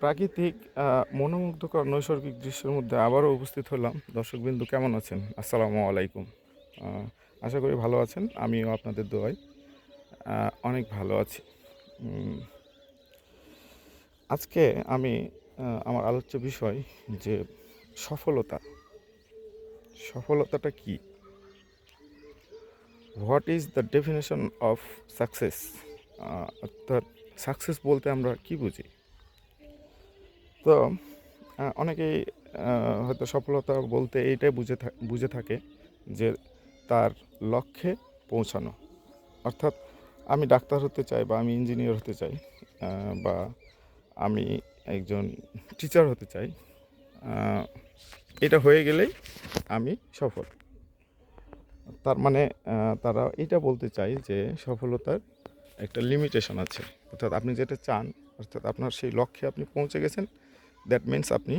প্রাকৃতিক মনোমুগ্ধকর নৈসর্গিক দৃশ্যের মধ্যে আবারও উপস্থিত হলাম। দর্শকবৃন্দু কেমন আছেন? আসসালামু আলাইকুম। আশা করি ভালো আছেন। আমিও আপনাদের দোয়ায় অনেক ভালো আছি। উম, আজকে আমি আমার আলোচ্য বিষয় যে সফলতা। সফলতাটা কি? What is the definition of success? অর্থাৎ সাকসেস বলতে আমরা কি বুঝি? তো অনেকেই হয়তো সফলতা বলতে এইটাই বুঝে থাকে যে তার লক্ষ্যে পৌঁছানো। অর্থাৎ আমি ডাক্তার হতে চাই, বা আমি ইঞ্জিনিয়ার হতে চাই, বা আমি একজন টিচার হতে চাই। আহ, এটা হয়ে গেলেই আমি সফল। তার মানে তারা এটা বলতে চায় যে সফলতার একটা লিমিটেশন আছে। অর্থাৎ আপনি যেটা চান, অর্থাৎ আপনার সেই লক্ষ্যে আপনি পৌঁছে গেছেন, দ্যাট মিন্স আপনি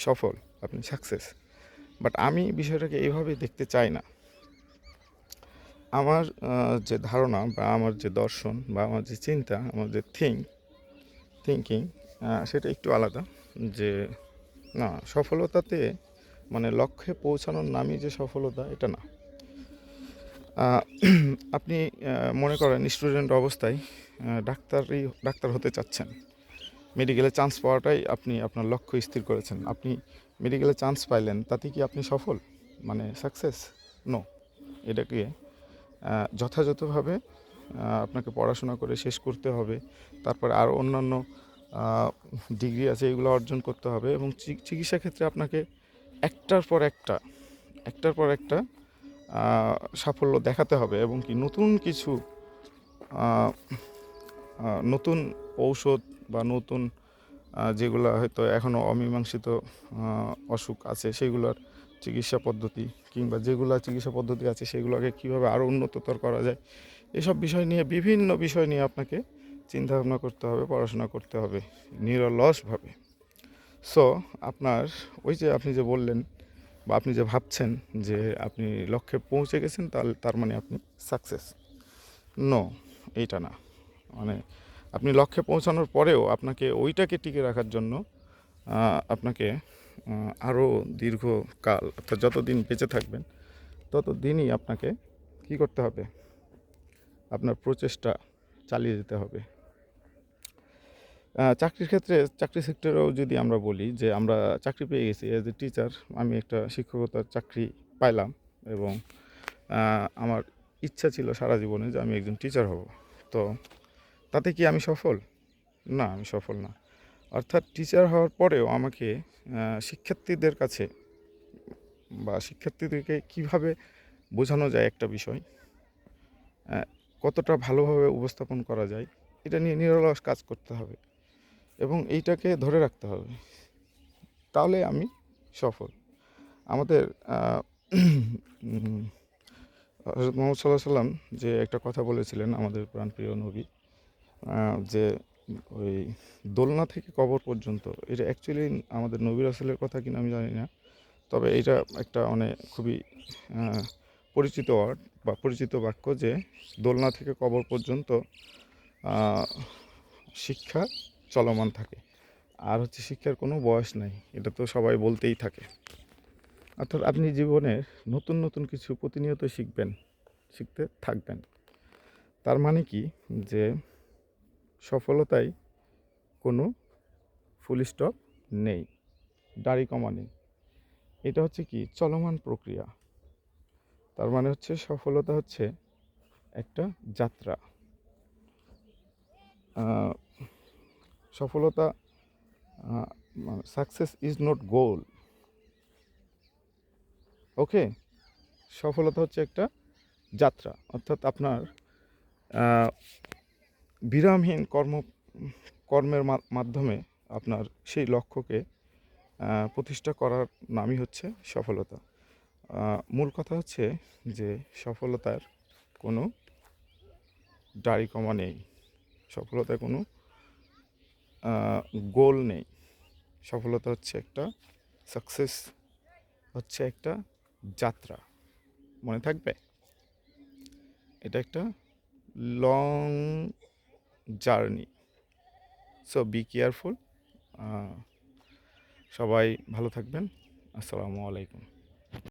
সফল, আপনি সাকসেস। বাট আমি বিষয়টাকে এইভাবে দেখতে চাই না। আমার যে ধারণা, বা আমার যে দর্শন, বা আমার যে চিন্তা, আমার যে থিঙ্কিং, সেটা একটু আলাদা। যে না, সফলতাতে মানে লক্ষ্যে পৌঁছানোর নামই যে সফলতা, এটা না। আহ, আপনি মনে করেন স্টুডেন্ট অবস্থায় ডাক্তার হতে চাচ্ছেন। মেডিকেলে চান্স পাওয়াটাই আপনি আপনার লক্ষ্য স্থির করেছেন। আপনি মেডিকেলে চান্স পাইলেন, তাতে কি আপনি সফল, মানে সাকসেস? নো। এটাকে যথাযথভাবে আপনাকে পড়াশোনা করে শেষ করতে হবে। তারপরে আরও অন্যান্য ডিগ্রি আছে, এগুলো অর্জন করতে হবে। এবং চিকিৎসা ক্ষেত্রে আপনাকে একটার পর একটা সাফল্য দেখাতে হবে, এবং কি নতুন কিছু নতুন ঔষধ, বা নতুন যেগুলো হয়তো এখনও অমীমাংসিত অসুখ আছে, সেগুলোর চিকিৎসা পদ্ধতি, কিংবা যেগুলো চিকিৎসা পদ্ধতি আছে সেগুলোকে কীভাবে আরও উন্নততর করা যায়, এসব বিষয় নিয়ে, বিভিন্ন বিষয় নিয়ে আপনাকে চিন্তাভাবনা করতে হবে, পড়াশোনা করতে হবে নিরলসভাবে। সো আপনার ওই যে আপনি যে বললেন, বা আপনি যে ভাবছেন যে আপনি লক্ষ্যে পৌঁছে গেছেন, তার মানে আপনি সাকসেস। নো, এইটা না। মানে আপনি লক্ষ্যে পৌঁছানোর পরেও আপনাকে ওইটাকে টিকে রাখার জন্য আপনাকে আরও দীর্ঘকাল, অর্থাৎ যতদিন বেঁচে থাকবেন ততদিনই আপনাকে কী করতে হবে? আপনার প্রচেষ্টা চালিয়ে যেতে হবে। চাকরির ক্ষেত্রে, চাকরি সেক্টরেও যদি আমরা বলি যে আমরা চাকরি পেয়ে গেছি অ্যাজ এ টিচার, আমি একটা শিক্ষকতার চাকরি পাইলাম, এবং আমার ইচ্ছা ছিল সারা জীবনে যে আমি একজন টিচার হব। তো তাতে কি আমি সফল? না, আমি সফল না। অর্থাৎ টিচার হওয়ার পরেও আমাকে শিক্ষার্থীদের কাছে, বা শিক্ষার্থীদেরকে কিভাবে বোঝানো যায় একটা বিষয়, কতটা ভালোভাবে উপস্থাপন করা যায়, এটা নিয়ে নিরলস কাজ করতে হবে, এবং এইটাকে ধরে রাখতে হবে। তাহলে আমি সফল। আমাদের হযরত মুহাম্মদ সাল্লাল্লাহু আলাইহি সাল্লাম যে একটা কথা বলেছিলেন, আমাদের প্রাণপ্রিয় নবী, যে ওই দোলনা থেকে কবর পর্যন্ত, এটা অ্যাকচুয়ালি আমাদের নবী রাসূলের কথা কিনা আমি জানি না, তবে এটা একটা খুবই পরিচিত ওয়ার্ড, বা পরিচিত বাক্য, যে দোলনা থেকে কবর পর্যন্ত শিক্ষা চলমান থাকে। আর হচ্ছে, শিক্ষার কোনো বয়স নাই, এটা তো সবাই বলতেই থাকে। অর্থাৎ আপনি জীবনে নতুন নতুন কিছু প্রতিনিয়ত শিখতে থাকবেন। তার মানে কি, যে সফলতায় কোনো ফুল স্টপ নেই, দাড়ি কমা নেই। এটা হচ্ছে কি, চলমান প্রক্রিয়া। তার মানে হচ্ছে সফলতা হচ্ছে একটা যাত্রা। সফলতা, সাকসেস ইজ নট গোল। ওকে, সফলতা হচ্ছে একটা যাত্রা। অর্থাৎ আপনার বিরামহীন কর্মের মাধ্যমে আপনার সেই লক্ষ্যকে প্রতিষ্ঠা করার নামই হচ্ছে সফলতা। মূল কথা হচ্ছে যে সফলতার কোনো দাড়ি কমা নেই, সফলতার কোনো গোল নেই। সফলতা হচ্ছে একটা, সাকসেস হচ্ছে একটা যাত্রা। মনে থাকবে, এটা একটা long journey. So be careful, সবাই ভালো থাকবেন। আসসালামু আলাইকুম।